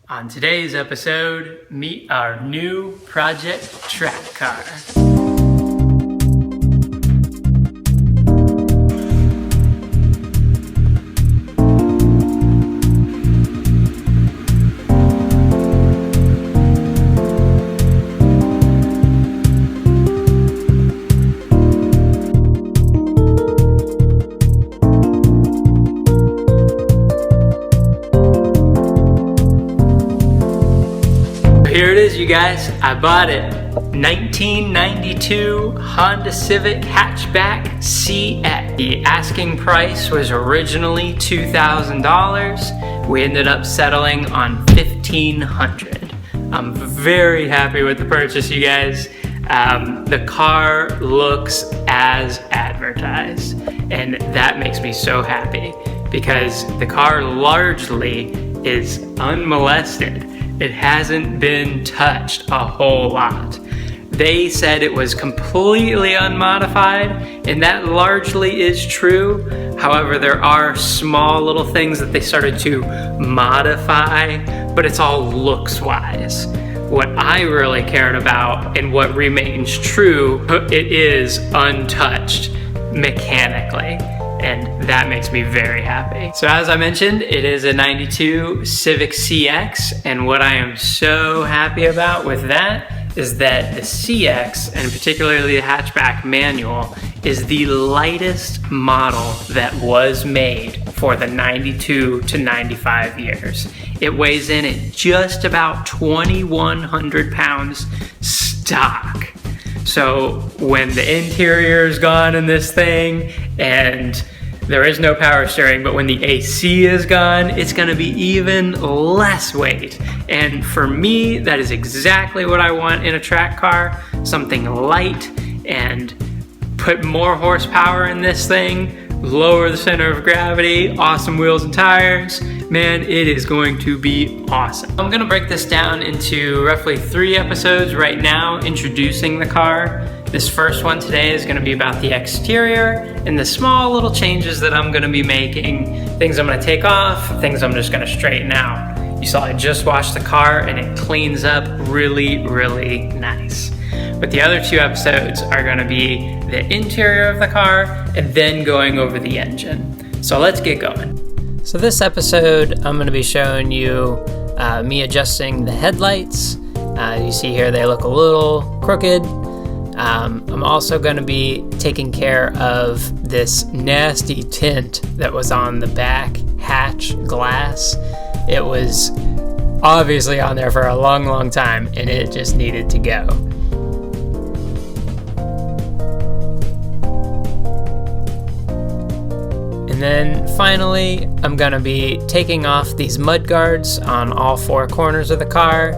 On today's episode, meet our new project track car. Here it is, you guys. I bought it. 1992 Honda Civic hatchback CX. The asking price was originally $2,000. We ended up settling on $1,500. I'm very happy with the purchase, you guys. The car looks as advertised, and that makes me so happy because the car largely is unmolested. It hasn't been touched a whole lot. They said it was completely unmodified, and that largely is true. However, there are small little things that they started to modify, but it's all looks-wise. What I really cared about and what remains true, it is untouched mechanically. And that makes me very happy. So as I mentioned, it is a 92 Civic CX, and what I am so happy about with that is that the CX, and particularly the hatchback manual, is the lightest model that was made for the 92 to 95 years. It weighs in at just about 2,100 pounds stock. So when the interior is gone in this thing and there is no power steering, but when the AC is gone, it's gonna be even less weight. And for me, that is exactly what I want in a track car, something light and put more horsepower in this thing, lower the center of gravity, awesome wheels and tires. Man, it is going to be awesome. I'm gonna break this down into roughly 3 episodes right now, introducing the car. This first one today is gonna be about the exterior and the small little changes that I'm gonna be making, things I'm gonna take off, things I'm just gonna straighten out. You saw I just washed the car and it cleans up really, really nice. But the other 2 episodes are gonna be the interior of the car and then going over the engine. So let's get going. So this episode, I'm gonna be showing you me adjusting the headlights. You see here, they look a little crooked. I'm also gonna be taking care of this nasty tint that was on the back hatch glass. It was obviously on there for a long, long time and it just needed to go. And then finally, I'm gonna be taking off these mud guards on all 4 corners of the car.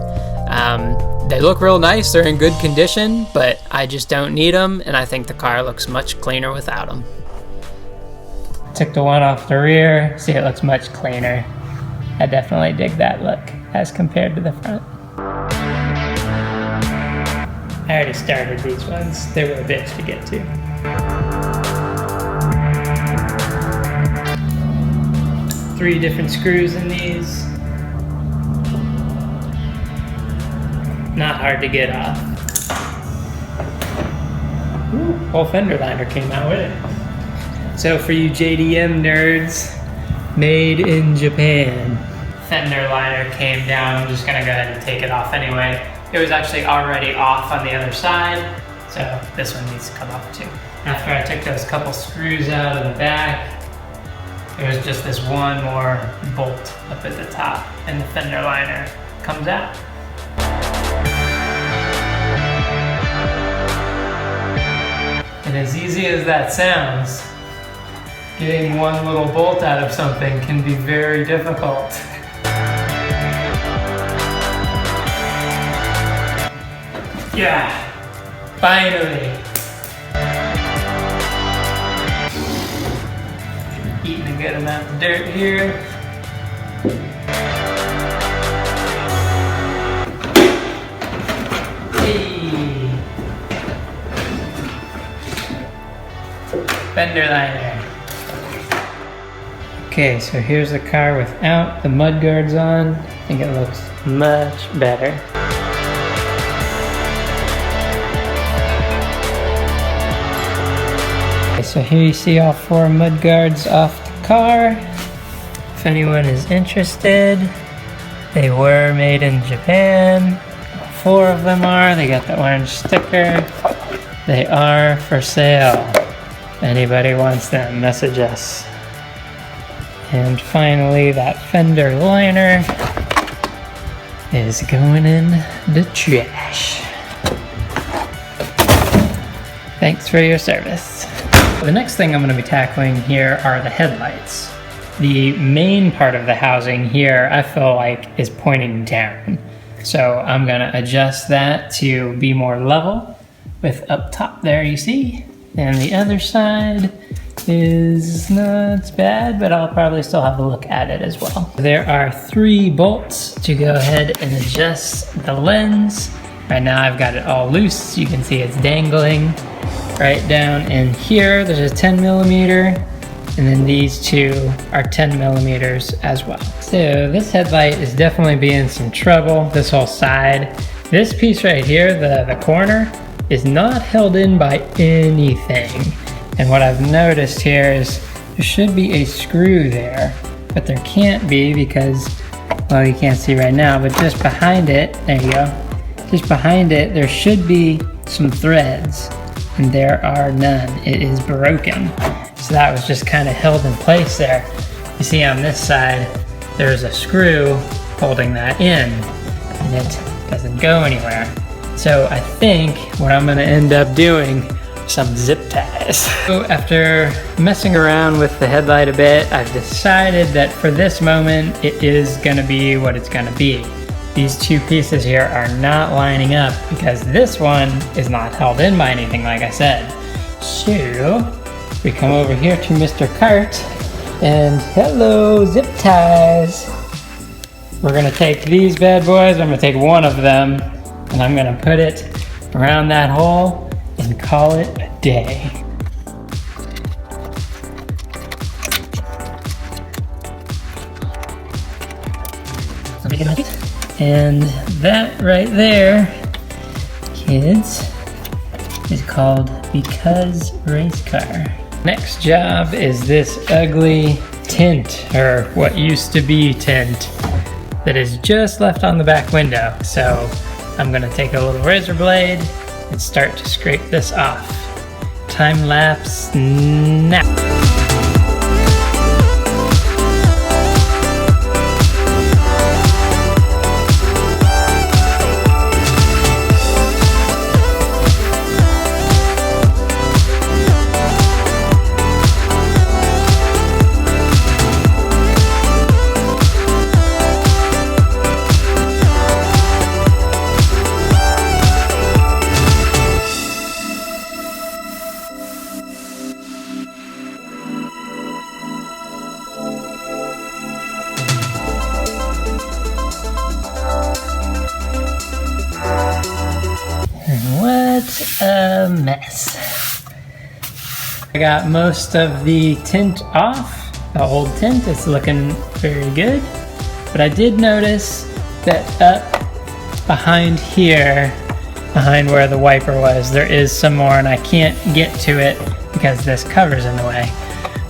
They look real nice, they're in good condition, but I just don't need them, and I think the car looks much cleaner without them. Took the one off the rear, see, it looks much cleaner. I definitely dig that look as compared to the front. I already started these ones, they were a bitch to get to. Three different screws in these. Not hard to get off. Ooh, whole fender liner came out with it. So for you JDM nerds, made in Japan. Fender liner came down. I'm just gonna go ahead and take it off anyway. It was actually already off on the other side, so this one needs to come off too. After I took those couple screws out of the back, there was just this one more bolt up at the top, and the fender liner comes out. And as easy as that sounds, getting one little bolt out of something can be very difficult. Yeah, finally. Eating a good amount of dirt here. Fender liner. Okay, so here's the car without the mud guards on. think it looks much better. Okay, so here you see all 4 mud guards off the car. If anyone is interested, they were made in Japan. 4 of them are. They got the orange sticker. They are for sale. Anybody wants them, message us. And finally, that fender liner is going in the trash. Thanks for your service. The next thing I'm going to be tackling here are the headlights. The main part of the housing here, I feel like, is pointing down. So I'm going to adjust that to be more level with up top there, you see. And the other side is not bad, but I'll probably still have a look at it as well. There are 3 bolts to go ahead and adjust the lens. Right now I've got it all loose. You can see it's dangling right down in here. There's a 10 millimeter, and then these 2 are 10 millimeters as well. So this headlight is definitely being in some trouble, this whole side. This piece right here, the corner, is not held in by anything. And what I've noticed here is there should be a screw there, but there can't be because, well, you can't see right now, but just behind it, there you go. Just behind it, there should be some threads, and there are none. It is broken. So that was just kind of held in place there. You see on this side, there's a screw holding that in, and it doesn't go anywhere. So I think what I'm gonna end up doing, some zip ties. So after messing around with the headlight a bit, I've decided that for this moment, it is gonna be what it's gonna be. These 2 pieces here are not lining up because this one is not held in by anything, like I said. So we come over here to Mr. Cart, and hello, zip ties. We're gonna take these bad boys, I'm gonna take one of them, and I'm gonna put it around that hole and call it a day. And that right there, kids, is called Because Race Car. Next job is this ugly tint, or what used to be tint, that is just left on the back window. So I'm gonna take a little razor blade and start to scrape this off. Time lapse now. What a mess. I got most of the tint off, the old tint. It's looking very good. But I did notice that up behind here, behind where the wiper was, there is some more, and I can't get to it because this cover's in the way.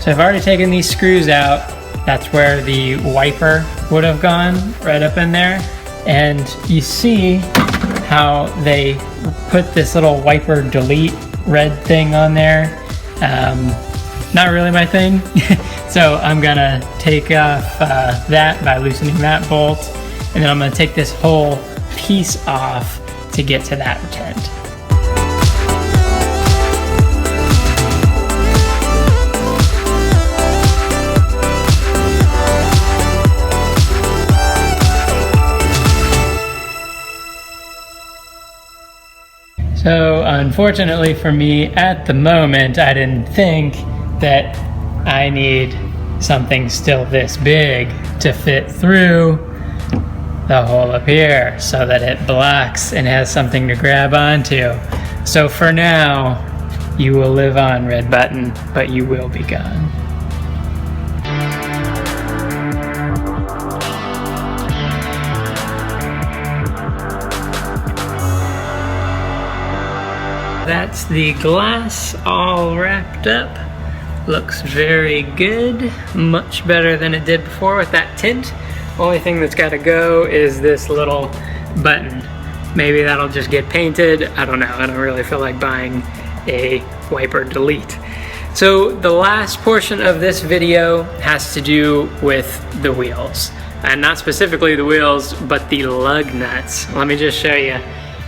So I've already taken these screws out. That's where the wiper would have gone, right up in there. And you see how they put this little wiper delete red thing on there. Not really my thing. So I'm gonna take off that by loosening that bolt, and then I'm gonna take this whole piece off to get to that tint. So unfortunately for me, at the moment, I didn't think that I need something still this big to fit through the hole up here so that it blocks and has something to grab onto. So for now, you will live on, red button, but you will be gone. that's the glass all wrapped up. Looks very good, much better than it did before with that tint. Only thing that's got to go is this little button. Maybe that'll just get painted. I don't know. I don't really feel like buying a wiper delete. So the last portion of this video has to do with the wheels. And not specifically the wheels, but the lug nuts. Let me just show you.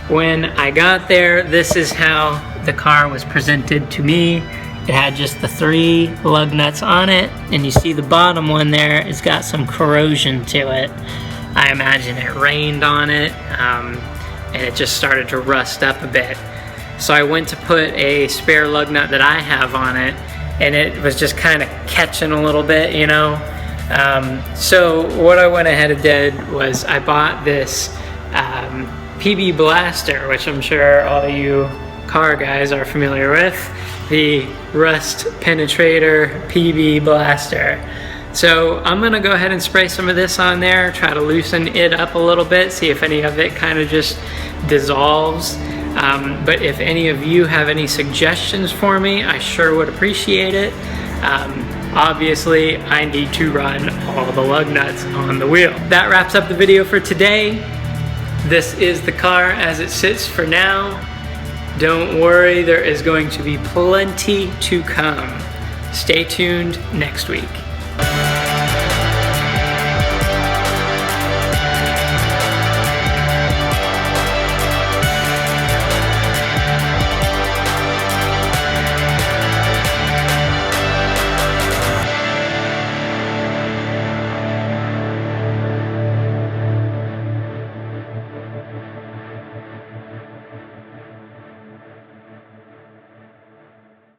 When I got there, this is how the car was presented to me. It had just the 3 lug nuts on it, and you see the bottom one there, it's got some corrosion to it. I imagine it rained on it, and it just started to rust up a bit. So I went to put a spare lug nut that I have on it, and it was just kind of catching a little bit, you know. So what I went ahead and did was I bought this PB Blaster, which I'm sure all you car guys are familiar with, the Rust Penetrator PB Blaster. So I'm gonna go ahead and spray some of this on there, try to loosen it up a little bit, see if any of it kind of just dissolves. But if any of you have any suggestions for me, I sure would appreciate it. Obviously, I need to run all the lug nuts on the wheel. That wraps up the video for today. This is the car as it sits for now. Don't worry, there is going to be plenty to come. Stay tuned next week.